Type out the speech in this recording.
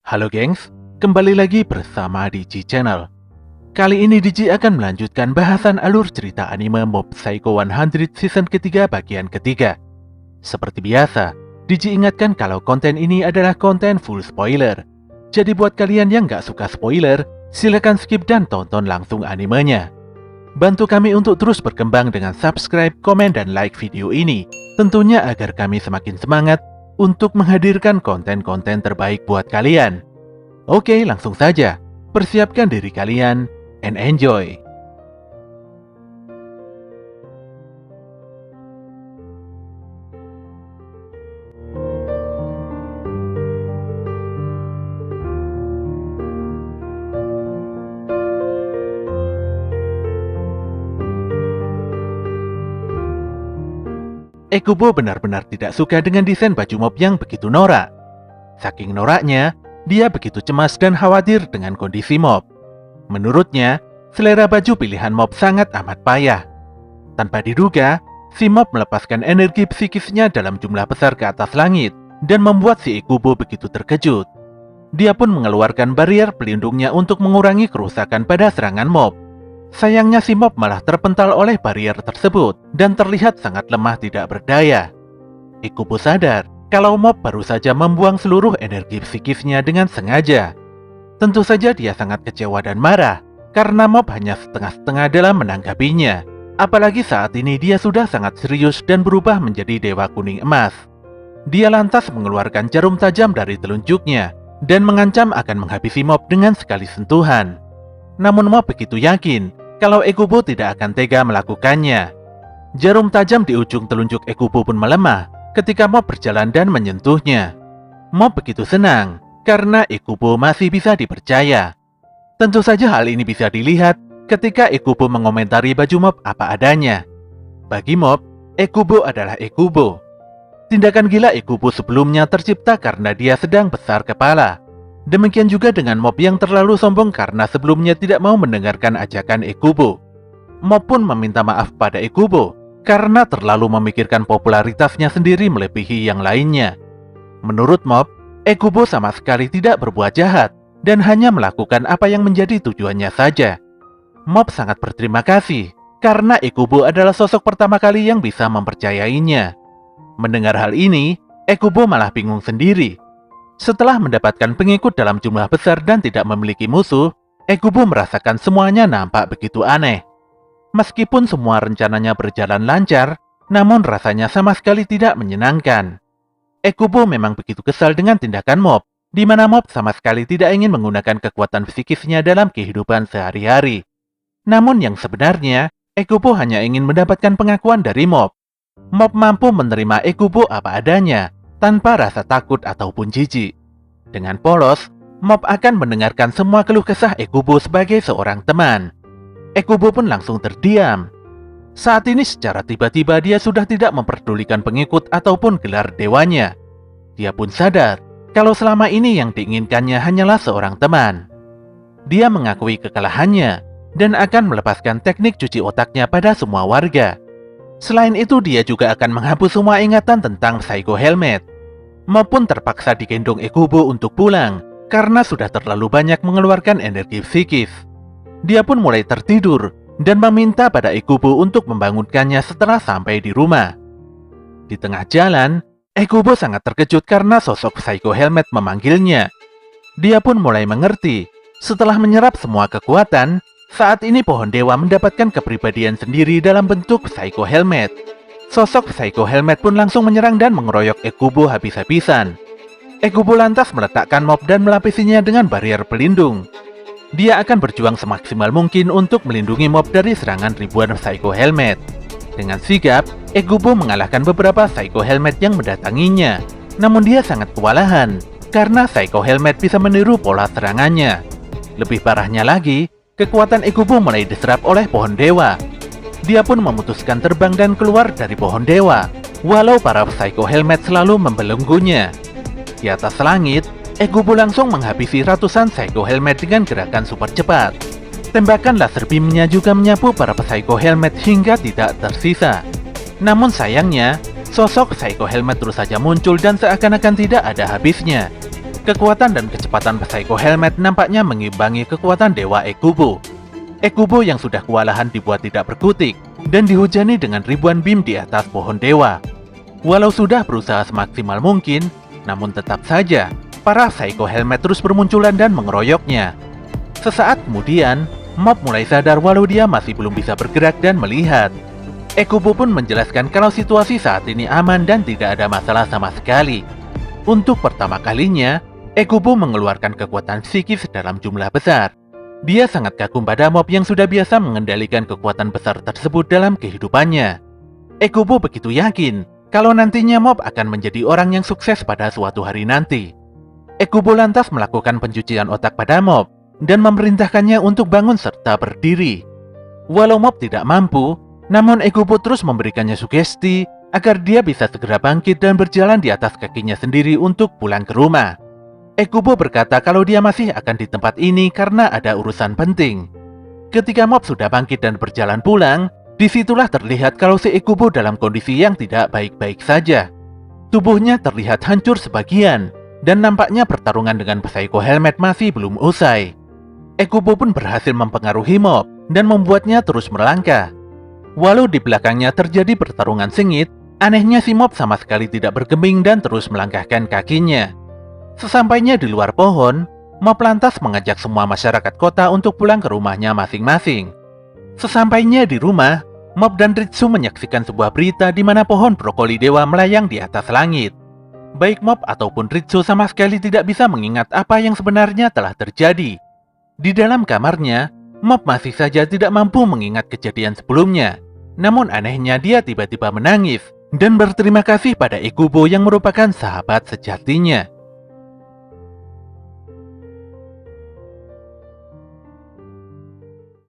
Halo gengs, kembali lagi bersama Digi Channel. Kali ini Digi akan melanjutkan bahasan alur cerita anime Mob Psycho 100 season ketiga bagian ketiga. Seperti biasa, Digi ingatkan kalau konten ini adalah konten full spoiler. Jadi buat kalian yang gak suka spoiler, silakan skip dan tonton langsung animenya. Bantu kami untuk terus berkembang dengan subscribe, komen, dan like video ini. Tentunya agar kami semakin semangat untuk menghadirkan konten-konten terbaik buat kalian. Oke, langsung saja. Persiapkan diri kalian and enjoy. Ekubo benar-benar tidak suka dengan desain baju mob yang begitu norak. Saking noraknya, dia begitu cemas dan khawatir dengan kondisi mob. Menurutnya, selera baju pilihan mob sangat amat payah. Tanpa diduga, si mob melepaskan energi psikisnya dalam jumlah besar ke atas langit dan membuat si Ekubo begitu terkejut. Dia pun mengeluarkan barrier pelindungnya untuk mengurangi kerusakan pada serangan mob. Sayangnya si mob malah terpental oleh barrier tersebut dan terlihat sangat lemah tidak berdaya. Ekubo sadar kalau mob baru saja membuang seluruh energi psikisnya dengan sengaja. Tentu saja dia sangat kecewa dan marah karena mob hanya setengah-setengah dalam menanggapinya. Apalagi saat ini dia sudah sangat serius dan berubah menjadi dewa kuning emas. Dia lantas mengeluarkan jarum tajam dari telunjuknya dan mengancam akan menghabisi mob dengan sekali sentuhan. Namun mob begitu yakin kalau Ekubo tidak akan tega melakukannya. Jarum tajam di ujung telunjuk Ekubo pun melemah ketika mob berjalan dan menyentuhnya. Mob begitu senang karena Ekubo masih bisa dipercaya. Tentu saja hal ini bisa dilihat ketika Ekubo mengomentari baju mob apa adanya. Bagi mob, Ekubo adalah Ekubo. Tindakan gila Ekubo sebelumnya tercipta karena dia sedang besar kepala. Demikian juga dengan mob yang terlalu sombong karena sebelumnya tidak mau mendengarkan ajakan Ekubo. Mob pun meminta maaf pada Ekubo karena terlalu memikirkan popularitasnya sendiri melebihi yang lainnya. Menurut mob, Ekubo sama sekali tidak berbuat jahat dan hanya melakukan apa yang menjadi tujuannya saja. Mob sangat berterima kasih karena Ekubo adalah sosok pertama kali yang bisa mempercayainya. Mendengar hal ini, Ekubo malah bingung sendiri. Setelah mendapatkan pengikut dalam jumlah besar dan tidak memiliki musuh, Ekubo merasakan semuanya nampak begitu aneh. Meskipun semua rencananya berjalan lancar, namun rasanya sama sekali tidak menyenangkan. Ekubo memang begitu kesal dengan tindakan mob, di mana mob sama sekali tidak ingin menggunakan kekuatan psikisnya dalam kehidupan sehari-hari. Namun yang sebenarnya, Ekubo hanya ingin mendapatkan pengakuan dari mob. Mob mampu menerima Ekubo apa adanya, tanpa rasa takut ataupun jijik. Dengan polos, mob akan mendengarkan semua keluh kesah Ekubo sebagai seorang teman. Ekubo pun langsung terdiam. Saat ini secara tiba-tiba dia sudah tidak memperdulikan pengikut ataupun gelar dewanya. Dia pun sadar kalau selama ini yang diinginkannya hanyalah seorang teman. Dia mengakui kekalahannya dan akan melepaskan teknik cuci otaknya pada semua warga. Selain itu dia juga akan menghapus semua ingatan tentang Psycho Helmet. Mob pun terpaksa digendong Ekubo untuk pulang karena sudah terlalu banyak mengeluarkan energi psikis. Dia pun mulai tertidur dan meminta pada Ekubo untuk membangunkannya setelah sampai di rumah. Di tengah jalan, Ekubo sangat terkejut karena sosok Psycho Helmet memanggilnya. Dia pun mulai mengerti. Setelah menyerap semua kekuatan, saat ini pohon dewa mendapatkan kepribadian sendiri dalam bentuk Psycho Helmet. Sosok Psycho Helmet pun langsung menyerang dan mengeroyok Ekubo habis-habisan. Ekubo lantas meletakkan mob dan melapisinya dengan barrier pelindung. Dia akan berjuang semaksimal mungkin untuk melindungi mob dari serangan ribuan Psycho Helmet. Dengan sigap, Ekubo mengalahkan beberapa Psycho Helmet yang mendatanginya. Namun dia sangat kewalahan karena Psycho Helmet bisa meniru pola serangannya. Lebih parahnya lagi, kekuatan Ekubo mulai diserap oleh pohon dewa. Dia pun memutuskan terbang dan keluar dari pohon dewa, walau para Psycho Helmet selalu membelenggunya. Di atas langit, Ekubo langsung menghabisi ratusan Psycho Helmet dengan gerakan super cepat. Tembakan laser beam-nya juga menyapu para Psycho Helmet hingga tidak tersisa. Namun sayangnya, sosok Psycho Helmet terus saja muncul dan seakan-akan tidak ada habisnya. Kekuatan dan kecepatan Psycho Helmet nampaknya mengimbangi kekuatan Dewa Ekubo. Ekubo yang sudah kewalahan dibuat tidak berkutik dan dihujani dengan ribuan beam di atas pohon dewa. Walau sudah berusaha semaksimal mungkin, namun tetap saja para Psycho Helmet terus bermunculan dan mengeroyoknya. Sesaat kemudian, Mob mulai sadar walau dia masih belum bisa bergerak dan melihat. Ekubo pun menjelaskan kalau situasi saat ini aman dan tidak ada masalah sama sekali. Untuk pertama kalinya, Ekubo mengeluarkan kekuatan psikis dalam jumlah besar. Dia sangat kagum pada Mob yang sudah biasa mengendalikan kekuatan besar tersebut dalam kehidupannya. Ekubo begitu yakin kalau nantinya Mob akan menjadi orang yang sukses pada suatu hari nanti. Ekubo lantas melakukan pencucian otak pada Mob dan memerintahkannya untuk bangun serta berdiri. Walau Mob tidak mampu, namun Ekubo terus memberikannya sugesti agar dia bisa segera bangkit dan berjalan di atas kakinya sendiri untuk pulang ke rumah. Ekubo berkata kalau dia masih akan di tempat ini karena ada urusan penting. Ketika Mob sudah bangkit dan berjalan pulang, disitulah terlihat kalau si Ekubo dalam kondisi yang tidak baik-baik saja. Tubuhnya terlihat hancur sebagian, dan nampaknya pertarungan dengan Psycho Helmet masih belum usai. Ekubo pun berhasil mempengaruhi Mob dan membuatnya terus melangkah. Walau di belakangnya terjadi pertarungan sengit, anehnya si Mob sama sekali tidak bergeming dan terus melangkahkan kakinya. Sesampainya di luar pohon, Mob lantas mengajak semua masyarakat kota untuk pulang ke rumahnya masing-masing. Sesampainya di rumah, Mob dan Ritsu menyaksikan sebuah berita di mana pohon brokoli dewa melayang di atas langit. Baik Mob ataupun Ritsu sama sekali tidak bisa mengingat apa yang sebenarnya telah terjadi. Di dalam kamarnya, Mob masih saja tidak mampu mengingat kejadian sebelumnya. Namun anehnya dia tiba-tiba menangis dan berterima kasih pada Ekubo yang merupakan sahabat sejatinya.